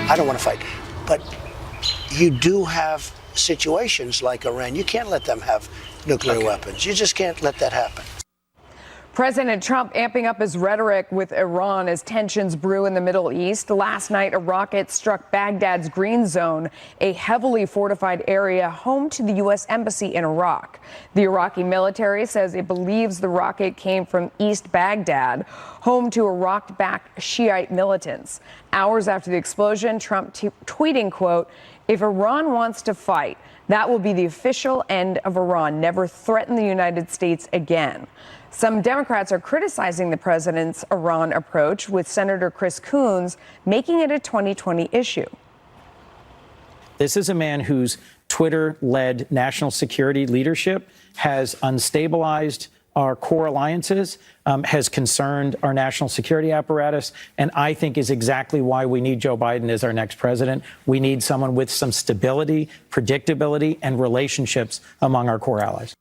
I don't want to fight. But you do have situations like Iran. You can't let them have nuclear weapons. You just can't let that happen. President Trump amping up his rhetoric with Iran as tensions brew in the Middle East. Last night, a rocket struck Baghdad's Green Zone, a heavily fortified area home to the U.S. Embassy in Iraq. The Iraqi military says it believes the rocket came from East Baghdad, home to Iraq-backed Shiite militants. Hours after the explosion, Trump tweeting, quote, "If Iran wants to fight, that will be the official end of Iran. Never threaten the United States again." Some Democrats are criticizing the president's Iran approach, with Senator Chris Coons making it a 2020 issue. This is a man whose Twitter-led national security leadership has unstabilized our core alliances, has concerned our national security apparatus, and I think is exactly why we need Joe Biden as our next president. We need someone with some stability, predictability, and relationships among our core allies.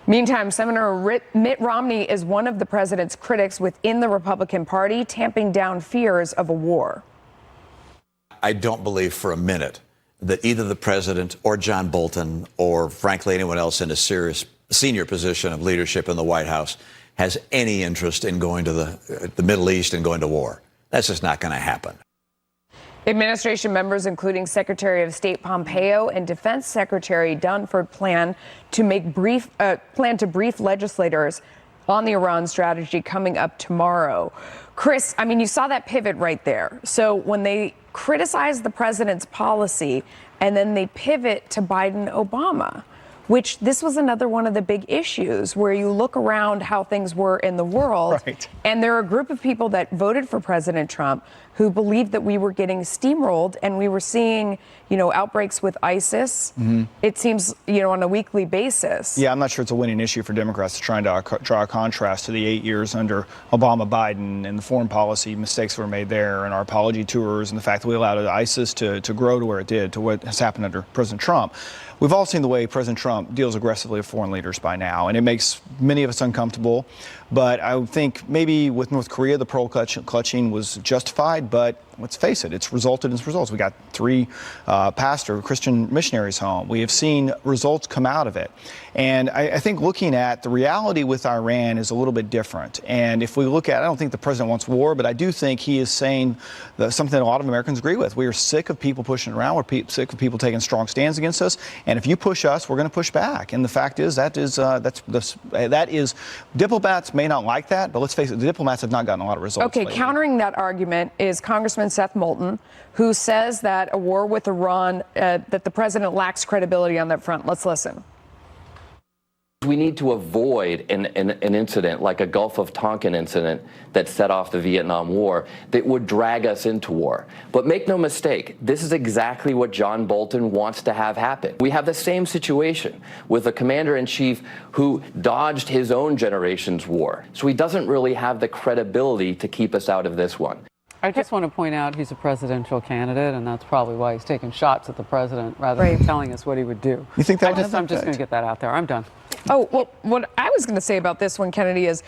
Meantime, Senator Mitt Romney is one of the president's critics within the Republican Party, tamping down fears of a war. I don't believe for a minute that either the president or John Bolton or, frankly, anyone else in a serious senior position of leadership in the White House has any interest in going to the Middle East and going to war. That's just not going to happen. Administration members, including Secretary of State Pompeo and Defense Secretary Dunford, plan to brief legislators on the Iran strategy coming up tomorrow. Chris, I mean, you saw that pivot right there. So when they criticize the president's policy and then they pivot to Biden-Obama, which this was another one of the big issues where you look around how things were in the world. Right. And there are a group of people that voted for President Trump who believed that we were getting steamrolled and we were seeing, outbreaks with ISIS. Mm-hmm. It seems, on a weekly basis. Yeah, I'm not sure it's a winning issue for Democrats to try and draw a contrast to the 8 years under Obama, Biden, and the foreign policy mistakes that were made there, and our apology tours, and the fact that we allowed ISIS to grow to where it did, to what has happened under President Trump. We've all seen the way President Trump deals aggressively with foreign leaders by now, and it makes many of us uncomfortable. But I would think maybe with North Korea, the pearl clutching was justified, but let's face it, it's resulted in results. We got 3 Christian missionaries home. We have seen results come out of it. And I think looking at the reality with Iran is a little bit different. And if we look at, I don't think the president wants war, but I do think he is saying something that a lot of Americans agree with. We are sick of people pushing around. We're sick of people taking strong stands against us. And if you push us, we're going to push back. And the fact is that is diplomats may not like that, but let's face it, the diplomats have not gotten a lot of results. Okay, lately. Countering that argument is Congressman Seth Moulton, who says that a war with Iran, that the president lacks credibility on that front. Let's listen. We need to avoid an incident like a Gulf of Tonkin incident that set off the Vietnam War that would drag us into war. But make no mistake, this is exactly what John Bolton wants to have happen. We have the same situation with a commander-in-chief who dodged his own generation's war. So he doesn't really have the credibility to keep us out of this one. I just want to point out he's a presidential candidate, and that's probably why he's taking shots at the president rather than telling us what he would do. You think that I'm just going to get that out there. I'm done. Oh, well, what I was going to say about this one, Kennedy, is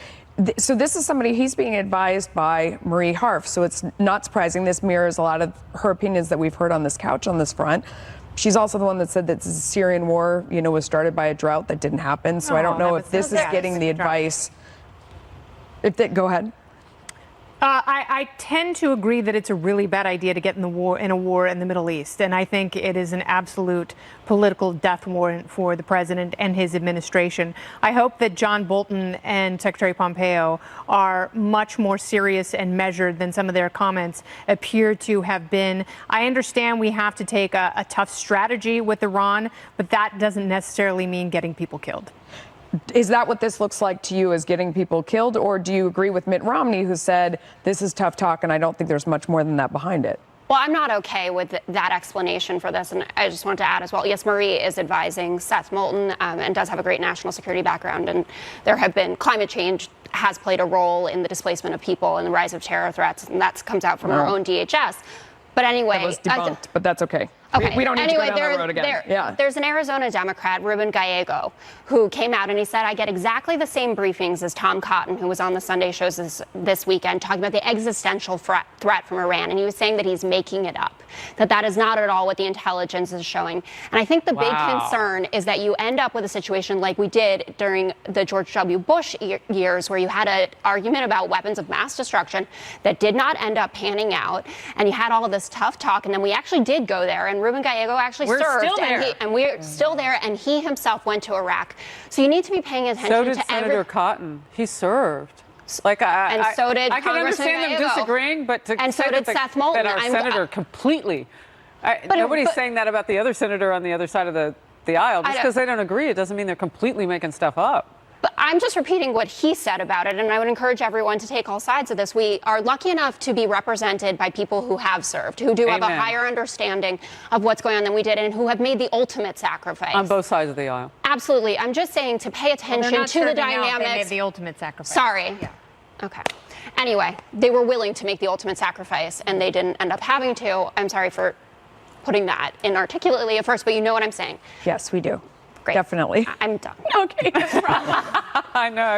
so this is somebody, he's being advised by Marie Harf, so it's not surprising. This mirrors a lot of her opinions that we've heard on this couch on this front. She's also the one that said that the Syrian war, was started by a drought that didn't happen. So I don't know if this is getting the advice. Go ahead. I tend to agree that it's a really bad idea to get in a war in the Middle East, and I think it is an absolute political death warrant for the president and his administration. I hope that John Bolton and Secretary Pompeo are much more serious and measured than some of their comments appear to have been. I understand we have to take a tough strategy with Iran, but that doesn't necessarily mean getting people killed. Is that what this looks like to you, as getting people killed? Or do you agree with Mitt Romney, who said this is tough talk and I don't think there's much more than that behind it? Well, I'm not okay with that explanation for this. And I just want to add as well, yes, Marie is advising Seth Moulton and does have a great national security background. And there have been climate change has played a role in the displacement of people and the rise of terror threats. And that comes out from our own DHS. But anyway, that was debunked, but that's okay. Okay. We don't need anyway, to go down that road again. There's an Arizona Democrat, Ruben Gallego, who came out and he said, I get exactly the same briefings as Tom Cotton, who was on the Sunday shows this weekend, talking about the existential threat from Iran. And he was saying that he's making it up, that is not at all what the intelligence is showing. And I think the big concern is that you end up with a situation like we did during the George W. Bush years, where you had an argument about weapons of mass destruction that did not end up panning out. And you had all of this tough talk. And then we actually did go there. And Ruben Gallego actually served. And we're still there. And he himself went to Iraq. So you need to be paying attention So did to Senator Cotton. He served. So did I can Congressman understand them Gallego. disagreeing, but to and say so did Seth Moulton. that our senator completely. Nobody's saying that about the other senator on the other side of the aisle. Just because they don't agree, it doesn't mean they're completely making stuff up. But I'm just repeating what he said about it, and I would encourage everyone to take all sides of this. We are lucky enough to be represented by people who have served, who do have a higher understanding of what's going on than we did, and who have made the ultimate sacrifice. On both sides of the aisle. Absolutely. I'm just saying to pay attention to the dynamics. They made the ultimate sacrifice. Sorry. Yeah. Okay. Anyway, they were willing to make the ultimate sacrifice, and they didn't end up having to. I'm sorry for putting that inarticulately at first, but you know what I'm saying. Yes, we do. Great. Definitely. I'm done. Okay, no problem. I know.